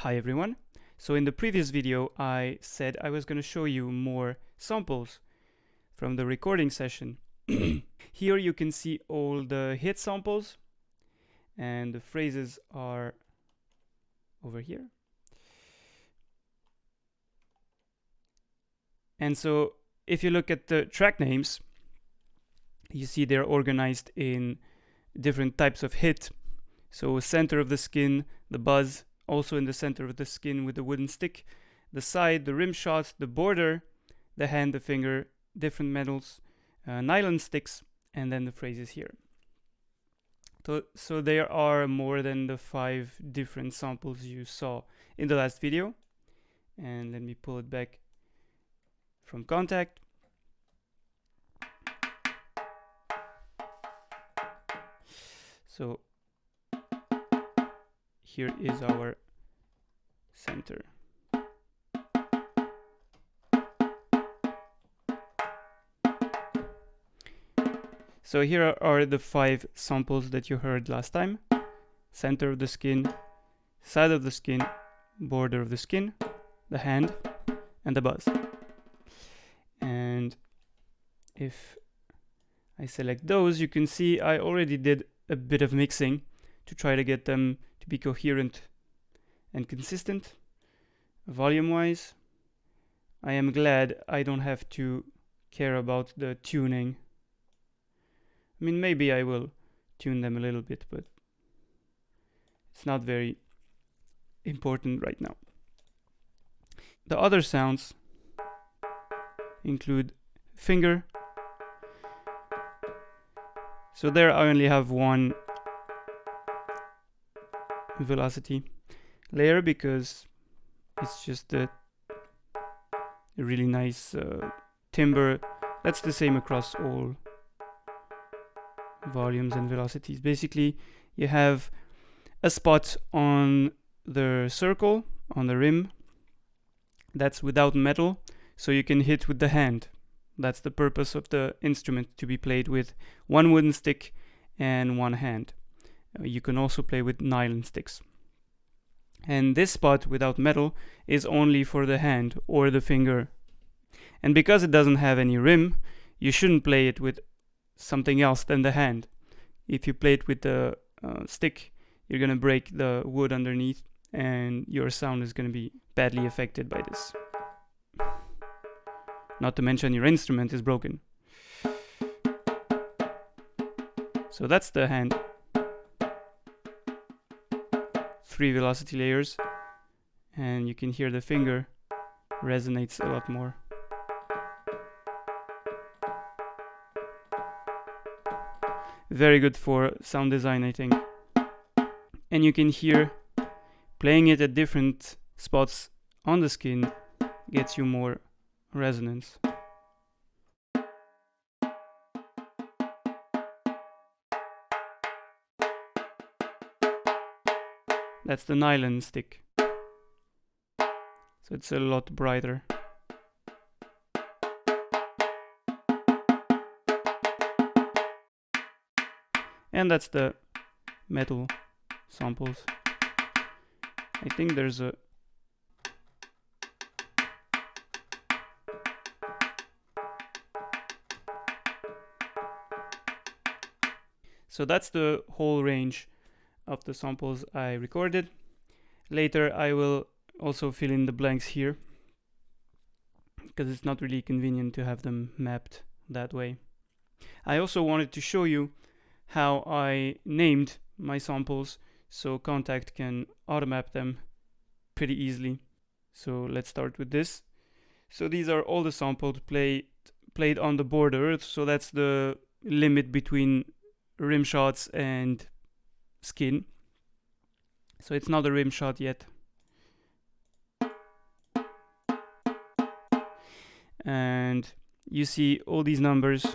Hi everyone. So in the previous video I said I was going to show you more samples from the recording session. Here you can see all the hit samples and the phrases are over here. And so if you look at the track names, you see they're organized in different types of hit. So center of the skin, the buzz, also in the center of the skin with the wooden stick, the side, the rim shot, the border, the hand, the finger, different metals, nylon sticks, and then the phrases here. So there are more than the 5 different samples you saw in the last video. And let me pull it back from Kontakt. So here is our center. So here are the 5 samples that you heard last time. Center of the skin, side of the skin, border of the skin, the hand, and the buzz. And if I select those, you can see I already did a bit of mixing to try to get them to be coherent and consistent. Volume-wise, I am glad I don't have to care about the tuning. I mean, maybe I will tune them a little bit, but it's not very important right now. The other sounds include finger. So there I only have one velocity layer because it's just a really nice timbre. That's the same across all volumes and velocities. Basically, you have a spot on the circle, on the rim, that's without metal, so you can hit with the hand. That's the purpose of the instrument, to be played with one wooden stick and one hand. You can also play with nylon sticks. And this spot without metal is only for the hand or the finger. And because it doesn't have any rim, you shouldn't play it with something else than the hand. If you play it with the stick, you're going to break the wood underneath and your sound is going to be badly affected by this. Not to mention your instrument is broken. So that's the hand. 3 velocity layers, and you can hear the finger resonates a lot more. Very good for sound design, I think. And you can hear playing it at different spots on the skin gets you more resonance. That's the nylon stick. So it's a lot brighter. And that's the metal samples. I think there's a So that's the whole range of the samples I recorded. Later I will also fill in the blanks here because it's not really convenient to have them mapped that way. I also wanted to show you how I named my samples so Kontakt can automap them pretty easily. So let's start with this. So these are all the samples played on the border, so that's the limit between rim shots and skin. So it's not a rim shot yet. And you see all these numbers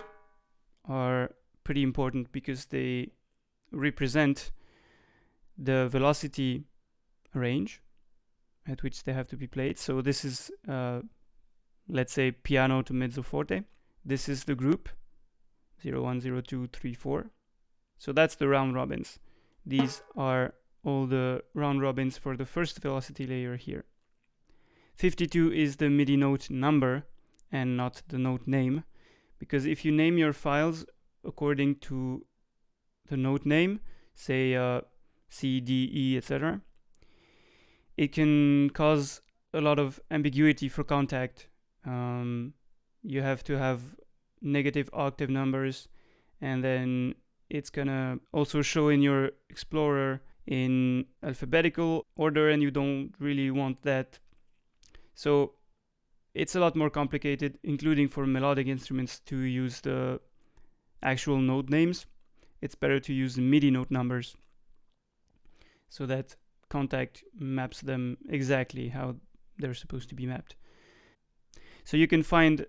are pretty important because they represent the velocity range at which they have to be played. So this is let's say piano to mezzo forte. This is the group 0, 1, 0, 2, 3, 4. So that's the round robins. These are all the round robins for the first velocity layer here. 52 is the MIDI note number and not the note name, because if you name your files according to the note name, say C, D, E, etc., it can cause a lot of ambiguity for Kontakt. You have to have negative octave numbers, and then it's gonna also show in your Explorer in alphabetical order, and you don't really want that. So it's a lot more complicated, including for melodic instruments, to use the actual note names. It's better to use MIDI note numbers so that Kontakt maps them exactly how they're supposed to be mapped. So you can find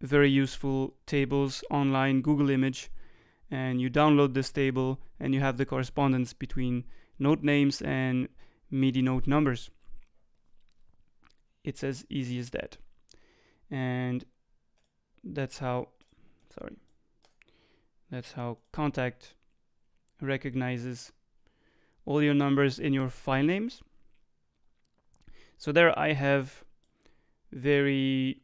very useful tables online, Google Image, and you download this table and you have the correspondence between note names and MIDI note numbers. It's as easy as that. And that's how Kontakt recognizes all your numbers in your file names. So there I have very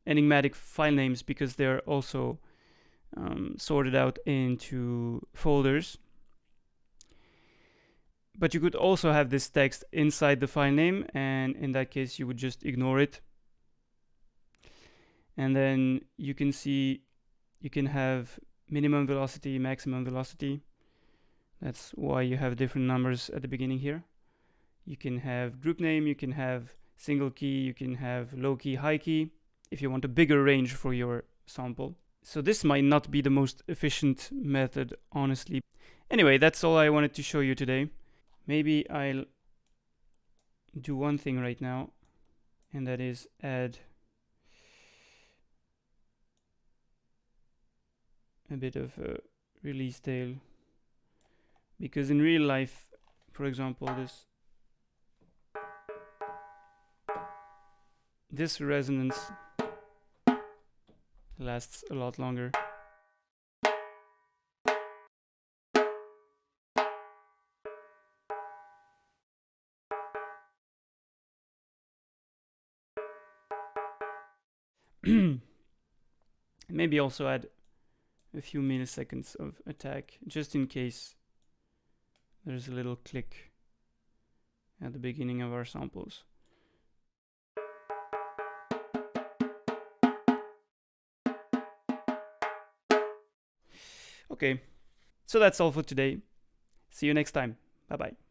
enigmatic file names because they're also sorted out into folders. But you could also have this text inside the file name, and in that case you would just ignore it. And then you can see you can have minimum velocity, maximum velocity. That's why you have different numbers at the beginning here. You can have group name, you can have single key, you can have low key, high key, if you want a bigger range for your sample. So this might not be the most efficient method, honestly. Anyway, that's all I wanted to show you today. Maybe I'll do one thing right now, and that is add a bit of a release tail, because in real life, for example, this resonance lasts a lot longer. Maybe also add a few milliseconds of attack, just in case there's a little click at the beginning of our samples. Okay, so that's all for today. See you next time. Bye bye.